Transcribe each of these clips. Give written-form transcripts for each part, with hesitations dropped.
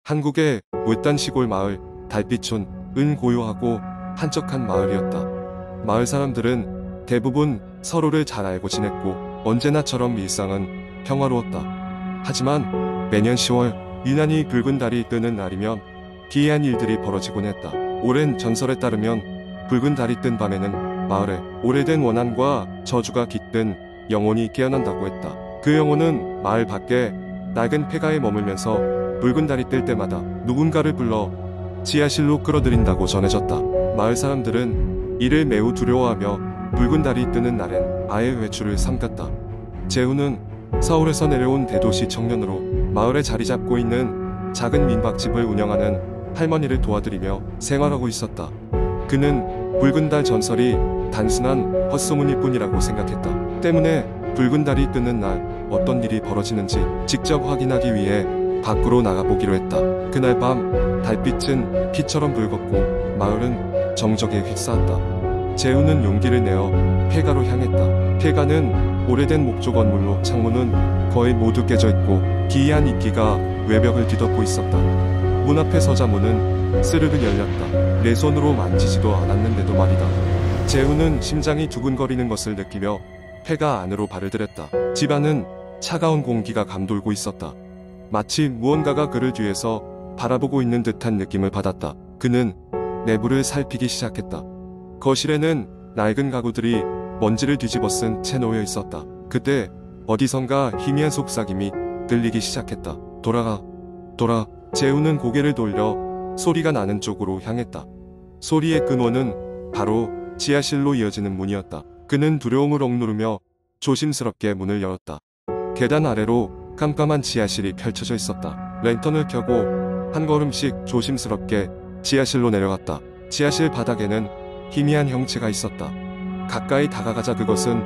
한국의 외딴 시골 마을 달빛촌은 고요하고 한적한 마을이었다. 마을 사람들은 대부분 서로를 잘 알고 지냈고 언제나처럼 일상은 평화로웠다. 하지만 매년 10월 유난히 붉은 달이 뜨는 날이면 기이한 일들이 벌어지곤 했다. 오랜 전설에 따르면 붉은 달이 뜬 밤에는 마을에 오래된 원한과 저주가 깃든 영혼이 깨어난다고 했다. 그 영혼은 마을 밖에 낡은 폐가에 머물면서 붉은 달이 뜰 때마다 누군가를 불러 지하실로 끌어들인다고 전해졌다. 마을 사람들은 이를 매우 두려워하며 붉은 달이 뜨는 날엔 아예 외출을 삼갔다. 재우는 서울에서 내려온 대도시 청년으로 마을에 자리 잡고 있는 작은 민박집을 운영하는 할머니를 도와드리며 생활하고 있었다. 그는 붉은 달 전설이 단순한 헛소문일 뿐이라고 생각했다. 때문에 붉은 달이 뜨는 날 어떤 일이 벌어지는지 직접 확인하기 위해 밖으로 나가보기로 했다. 그날 밤 달빛은 피처럼 붉었고 마을은 정적에 휩싸였다. 재우는 용기를 내어 폐가로 향했다. 폐가는 오래된 목조 건물로 창문은 거의 모두 깨져 있고 기이한 이끼가 외벽을 뒤덮고 있었다. 문 앞에 서자 문은 스르르 열렸다. 내 손으로 만지지도 않았는데도 말이다. 재우는 심장이 두근거리는 것을 느끼며 폐가 안으로 발을 들였다. 집 안은 차가운 공기가 감돌고 있었다. 마치 무언가가 그를 뒤에서 바라보고 있는 듯한 느낌을 받았다. 그는 내부를 살피기 시작했다. 거실에는 낡은 가구들이 먼지를 뒤집어 쓴 채 놓여 있었다. 그때 어디선가 희미한 속삭임이 들리기 시작했다. 돌아. 재우는 고개를 돌려 소리가 나는 쪽으로 향했다. 소리의 근원은 바로 지하실로 이어지는 문이었다. 그는 두려움을 억누르며 조심스럽게 문을 열었다. 계단 아래로 깜깜한 지하실이 펼쳐져 있었다. 랜턴을 켜고 한 걸음씩 조심스럽게 지하실로 내려갔다. 지하실 바닥에는 희미한 형체가 있었다. 가까이 다가가자 그것은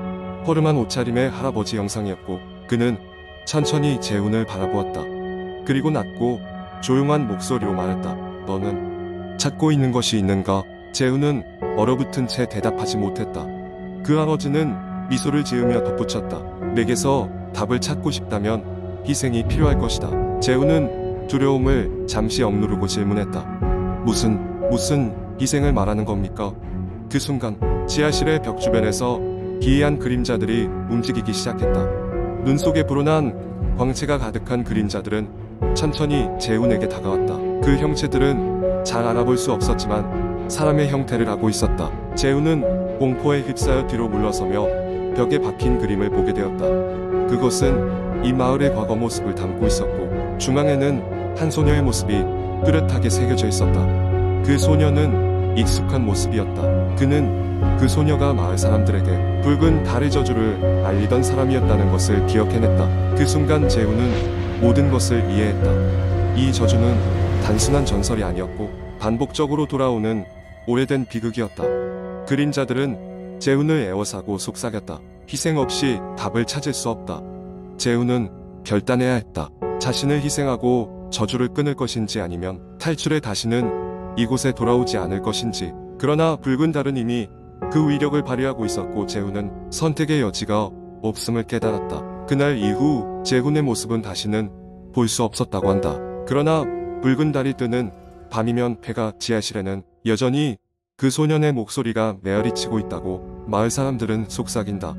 허름한 옷차림의 할아버지 형상이었고 그는 천천히 재훈을 바라보았다. 그리고 낮고 조용한 목소리로 말했다. 너는 찾고 있는 것이 있는가? 재훈은 얼어붙은 채 대답하지 못했다. 그 아버지는 미소를 지으며 덧붙였다. 내게서 답을 찾고 싶다면 희생이 필요할 것이다. 재훈은 두려움을 잠시 억누르고 질문했다. 무슨 희생을 말하는 겁니까? 그 순간 지하실의 벽 주변에서 기이한 그림자들이 움직이기 시작했다. 눈 속에 불어난 광채가 가득한 그림자들은 천천히 재훈에게 다가왔다. 그 형체들은 잘 알아볼 수 없었지만 사람의 형태를 하고 있었다. 재훈은 공포에 휩싸여 뒤로 물러서며 벽에 박힌 그림을 보게 되었다. 그것은 이 마을의 과거 모습을 담고 있었고 중앙에는 한 소녀의 모습이 뚜렷하게 새겨져 있었다. 그 소녀는 익숙한 모습이었다. 그는 그 소녀가 마을 사람들에게 붉은 달의 저주를 알리던 사람이었다는 것을 기억해냈다. 그 순간 재훈은 모든 것을 이해했다. 이 저주는 단순한 전설이 아니었고 반복적으로 돌아오는 오래된 비극이었다. 그림자들은 재훈을 애워싸고 속삭였다. 희생 없이 답을 찾을 수 없다. 재훈은 결단해야 했다. 자신을 희생하고 저주를 끊을 것인지 아니면 탈출해 다시는 이곳에 돌아오지 않을 것인지. 그러나 붉은 달은 이미 그 위력을 발휘하고 있었고 재훈은 선택의 여지가 없음을 깨달았다. 그날 이후 재훈의 모습은 다시는 볼 수 없었다고 한다. 그러나 붉은 달이 뜨는 밤이면 폐가 지하실에는 여전히 그 소년의 목소리가 메아리치고 있다고 마을 사람들은 속삭인다.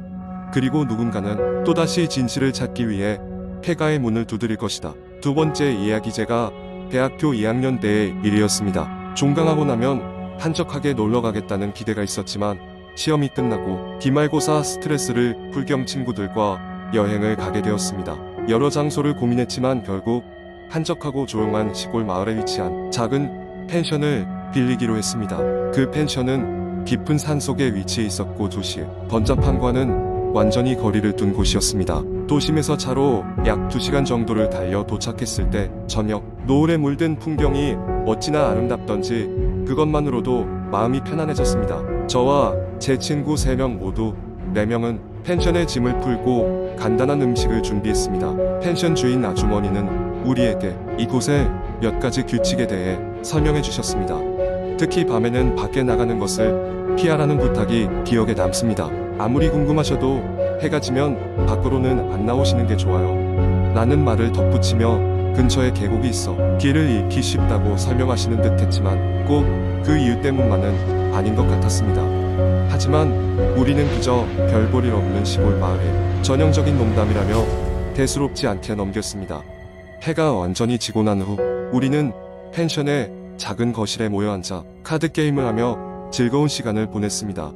그리고 누군가는 또다시 진실을 찾기 위해 폐가의 문을 두드릴 것이다. 두 번째 이야기제가 대학교 2학년 때의 일이었습니다. 종강하고 나면 한적하게 놀러 가겠다는 기대가 있었지만 시험이 끝나고 기말고사 스트레스를 풀 겸 친구들과 여행을 가게 되었습니다. 여러 장소를 고민했지만 결국 한적하고 조용한 시골 마을에 위치한 작은 펜션을 빌리기로 했습니다. 그 펜션은 깊은 산속에 위치해 있었고 도시의 번잡함과는 완전히 거리를 둔 곳이었습니다. 도심에서 차로 약 2시간 정도를 달려 도착했을 때 저녁 노을에 물든 풍경이 어찌나 아름답던지 그것만으로도 마음이 편안해졌습니다. 저와 제 친구 3명 모두 4명은 펜션의 짐을 풀고 간단한 음식을 준비했습니다. 펜션 주인 아주머니는 우리에게 이곳의 몇 가지 규칙에 대해 설명해 주셨습니다. 특히 밤에는 밖에 나가는 것을 피하라는 부탁이 기억에 남습니다. 아무리 궁금하셔도 해가 지면 밖으로는 안 나오시는 게 좋아요. 라는 말을 덧붙이며 근처에 계곡이 있어 길을 잃기 쉽다고 설명하시는 듯 했지만 꼭 그 이유 때문만은 아닌 것 같았습니다. 하지만 우리는 그저 별 볼 일 없는 시골 마을의 전형적인 농담이라며 대수롭지 않게 넘겼습니다. 해가 완전히 지고 난 후 우리는 펜션의 작은 거실에 모여 앉아 카드 게임을 하며 즐거운 시간을 보냈습니다.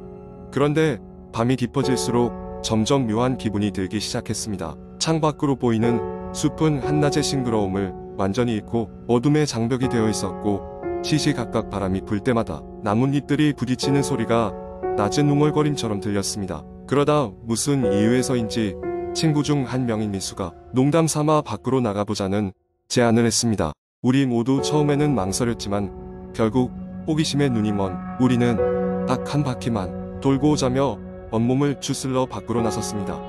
그런데 밤이 깊어질수록 점점 묘한 기분이 들기 시작했습니다. 창밖으로 보이는 숲은 한낮의 싱그러움을 완전히 잃고 어둠의 장벽이 되어 있었고 시시각각 바람이 불 때마다 나뭇잎들이 부딪히는 소리가 낮은 웅얼거림처럼 들렸습니다. 그러다 무슨 이유에서인지 친구 중 한 명인 미수가 농담 삼아 밖으로 나가보자는 제안을 했습니다. 우리 모두 처음에는 망설였지만 결국 호기심에 눈이 먼 우리는 딱 한 바퀴만 돌고 오자며 온몸을 추슬러 밖으로 나섰습니다.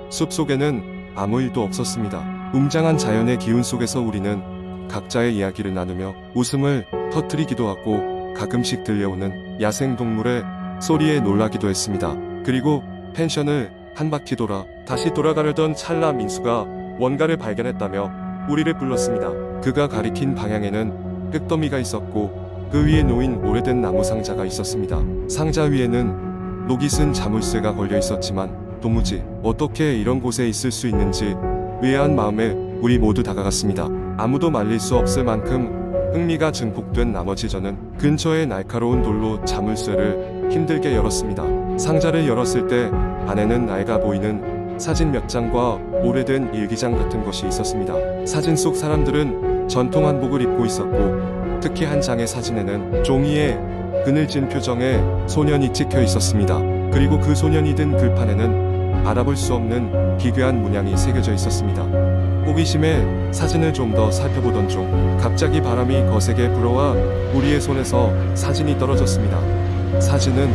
숲속에는 아무 일도 없었습니다. 웅장한 자연의 기운 속에서 우리는 각자의 이야기를 나누며 웃음을 터뜨리기도 하고 가끔씩 들려오는 야생동물의 소리에 놀라기도 했습니다. 그리고 펜션을 한 바퀴 돌아 다시 돌아가려던 찰나 민수가 뭔가를 발견했다며 우리를 불렀습니다. 그가 가리킨 방향에는 흙더미가 있었고 그 위에 놓인 오래된 나무 상자가 있었습니다. 상자 위에는 녹이 쓴 자물쇠가 걸려 있었지만 도무지 어떻게 이런 곳에 있을 수 있는지 의아한 마음에 우리 모두 다가갔습니다. 아무도 말릴 수 없을 만큼 흥미가 증폭된 나머지 저는 근처의 날카로운 돌로 자물쇠를 힘들게 열었습니다. 상자를 열었을 때 안에는 낡아 보이는 사진 몇 장과 오래된 일기장 같은 것이 있었습니다. 사진 속 사람들은 전통 한복을 입고 있었고 특히 한 장의 사진에는 종이에 그늘진 표정의 소년이 찍혀 있었습니다. 그리고 그 소년이 든 글판에는 알아볼 수 없는 기괴한 문양이 새겨져 있었습니다. 호기심에 사진을 좀 더 살펴보던 중 갑자기 바람이 거세게 불어와 우리의 손에서 사진이 떨어졌습니다. 사진은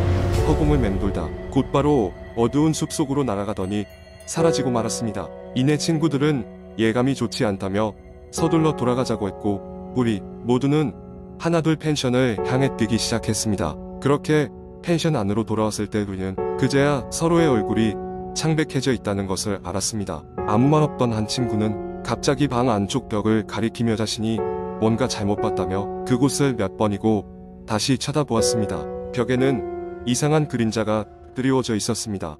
허공을 맴돌다 곧바로 어두운 숲속으로 날아가더니 사라지고 말았습니다. 이내 친구들은 예감이 좋지 않다며 서둘러 돌아가자고 했고 우리 모두는 하나둘 펜션을 향해 뛰기 시작했습니다. 그렇게 펜션 안으로 돌아왔을 때 우리는 그제야 서로의 얼굴이 창백해져 있다는 것을 알았습니다. 아무 말 없던 한 친구는 갑자기 방 안쪽 벽을 가리키며 자신이 뭔가 잘못 봤다며 그곳을 몇 번이고 다시 쳐다보았습니다. 벽에는 이상한 그림자가 드리워져 있었습니다.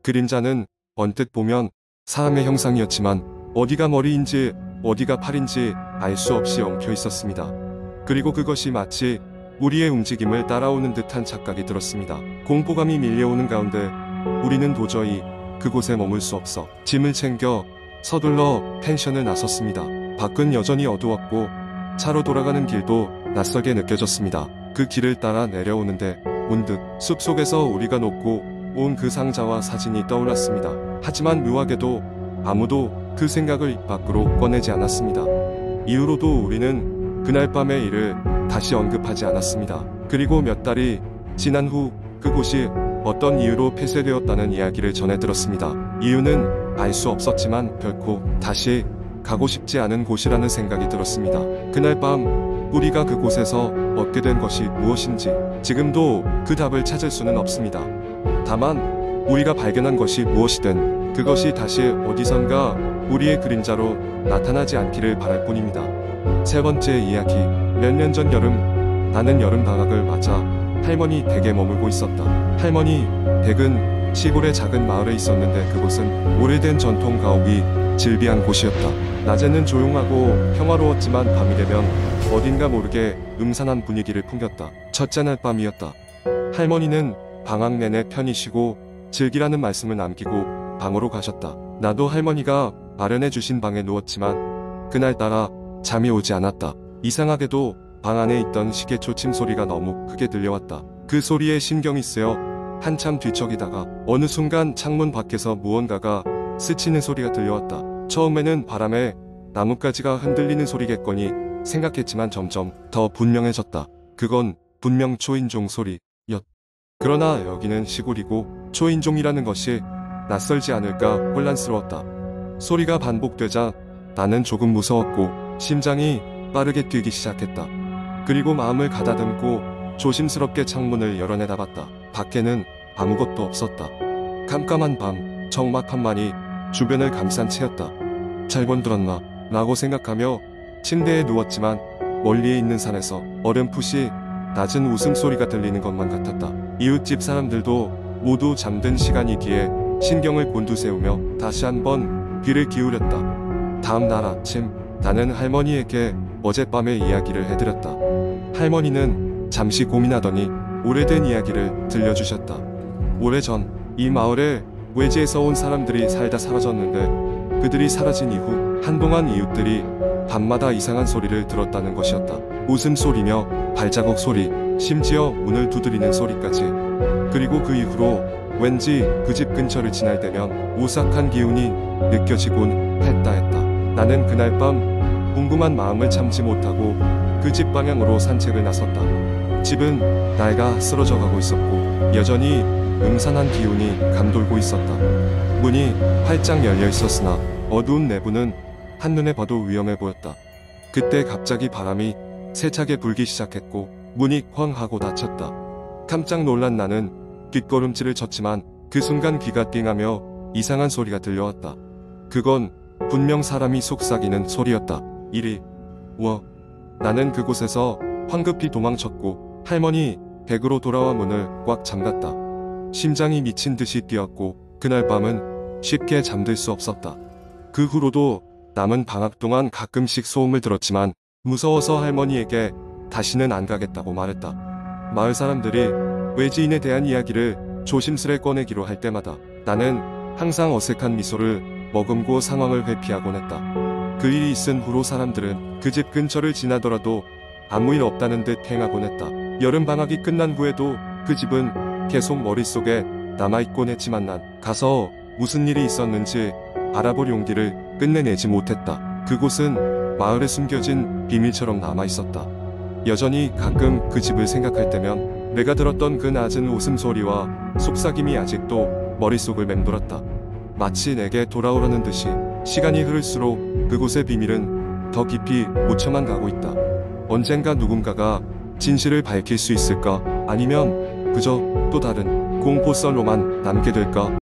그림자는 언뜻 보면 사람의 형상이었지만 어디가 머리인지 어디가 팔인지 알 수 없이 엉켜 있었습니다. 그리고 그것이 마치 우리의 움직임을 따라오는 듯한 착각이 들었습니다. 공포감이 밀려오는 가운데 우리는 도저히 그곳에 머물 수 없어 짐을 챙겨 서둘러 펜션을 나섰습니다. 밖은 여전히 어두웠고 차로 돌아가는 길도 낯설게 느껴졌습니다. 그 길을 따라 내려오는데 문득 숲속에서 우리가 놓고 온 그 상자와 사진이 떠올랐습니다. 하지만 묘하게도 아무도 그 생각을 입 밖으로 꺼내지 않았습니다. 이후로도 우리는 그날 밤의 일을 다시 언급하지 않았습니다. 그리고 몇 달이 지난 후 그곳이 어떤 이유로 폐쇄되었다는 이야기를 전해 들었습니다. 이유는 알 수 없었지만 결코 다시 가고 싶지 않은 곳이라는 생각이 들었습니다. 그날 밤 우리가 그곳에서 얻게 된 것이 무엇인지 지금도 그 답을 찾을 수는 없습니다. 다만 우리가 발견한 것이 무엇이든 그것이 다시 어디선가 우리의 그림자로 나타나지 않기를 바랄 뿐입니다. 세 번째 이야기. 몇 년 전 여름, 나는 여름방학을 맞아 할머니 댁에 머물고 있었다. 할머니 댁은 시골의 작은 마을에 있었는데 그곳은 오래된 전통 가옥이 즐비한 곳이었다. 낮에는 조용하고 평화로웠지만 밤이 되면 어딘가 모르게 음산한 분위기를 풍겼다. 첫째 날 밤이었다. 할머니는 방학 내내 편히 쉬고 즐기라는 말씀을 남기고 방으로 가셨다. 나도 할머니가 마련해 주신 방에 누웠지만 그날따라 잠이 오지 않았다. 이상하게도 방 안에 있던 시계 초침 소리가 너무 크게 들려왔다. 그 소리에 신경이 쓰여 한참 뒤척이다가 어느 순간 창문 밖에서 무언가가 스치는 소리가 들려왔다. 처음에는 바람에 나뭇가지가 흔들리는 소리겠거니 생각했지만 점점 더 분명해졌다. 그건 분명 초인종 소리였다. 그러나 여기는 시골이고 초인종이라는 것이 낯설지 않을까 혼란스러웠다. 소리가 반복되자 나는 조금 무서웠고 심장이 빠르게 뛰기 시작했다. 그리고 마음을 가다듬고 조심스럽게 창문을 열어내다봤다. 밖에는 아무것도 없었다. 깜깜한 밤, 적막한 만이 주변을 감싼 채였다. 잘못 들었나? 라고 생각하며 침대에 누웠지만 멀리에 있는 산에서 어렴풋이 낮은 웃음소리가 들리는 것만 같았다. 이웃집 사람들도 모두 잠든 시간이기에 신경을 곤두세우며 다시 한번 귀를 기울였다. 다음 날 아침 나는 할머니에게 어젯밤의 이야기를 해드렸다. 할머니는 잠시 고민하더니 오래된 이야기를 들려주셨다. 오래전 이 마을에 외지에서 온 사람들이 살다 사라졌는데 그들이 사라진 이후 한동안 이웃들이 밤마다 이상한 소리를 들었다는 것이었다. 웃음소리며 발자국 소리, 심지어 문을 두드리는 소리까지. 그리고 그 이후로 왠지 그 집 근처를 지날 때면 오싹한 기운이 느껴지곤 했다. 나는 그날 밤 궁금한 마음을 참지 못하고 그 집 방향으로 산책을 나섰다. 집은 낡아 쓰러져 가고 있었고 여전히 음산한 기운이 감돌고 있었다. 문이 활짝 열려 있었으나 어두운 내부는 한눈에 봐도 위험해 보였다. 그때 갑자기 바람이 세차게 불기 시작했고 문이 쾅 하고 닫혔다. 깜짝 놀란 나는 뒷걸음질을 쳤지만 그 순간 귀가 띵하며 이상한 소리가 들려왔다. 그건 분명 사람이 속삭이는 소리였다. 이리 와. 나는 그곳에서 황급히 도망쳤고 할머니 댁으로 돌아와 문을 꽉 잠갔다. 심장이 미친 듯이 뛰었고 그날 밤은 쉽게 잠들 수 없었다. 그 후로도 남은 방학 동안 가끔씩 소음을 들었지만 무서워서 할머니에게 다시는 안 가겠다고 말했다. 마을 사람들이 외지인에 대한 이야기를 조심스레 꺼내기로 할 때마다 나는 항상 어색한 미소를 머금고 상황을 회피하곤 했다. 그 일이 있은 후로 사람들은 그 집 근처를 지나더라도 아무 일 없다는 듯 행하곤 했다. 여름방학이 끝난 후에도 그 집은 계속 머릿속에 남아있곤 했지만 난 가서 무슨 일이 있었는지 알아볼 용기를 끝내내지 못했다. 그곳은 마을에 숨겨진 비밀처럼 남아있었다. 여전히 가끔 그 집을 생각할 때면 내가 들었던 그 낮은 웃음소리와 속삭임이 아직도 머릿속을 맴돌았다. 마치 내게 돌아오라는 듯이 시간이 흐를수록 그곳의 비밀은 더 깊이 묻혀만 가고 있다. 언젠가 누군가가 진실을 밝힐 수 있을까? 아니면 그저 또 다른 공포썰로만 남게 될까?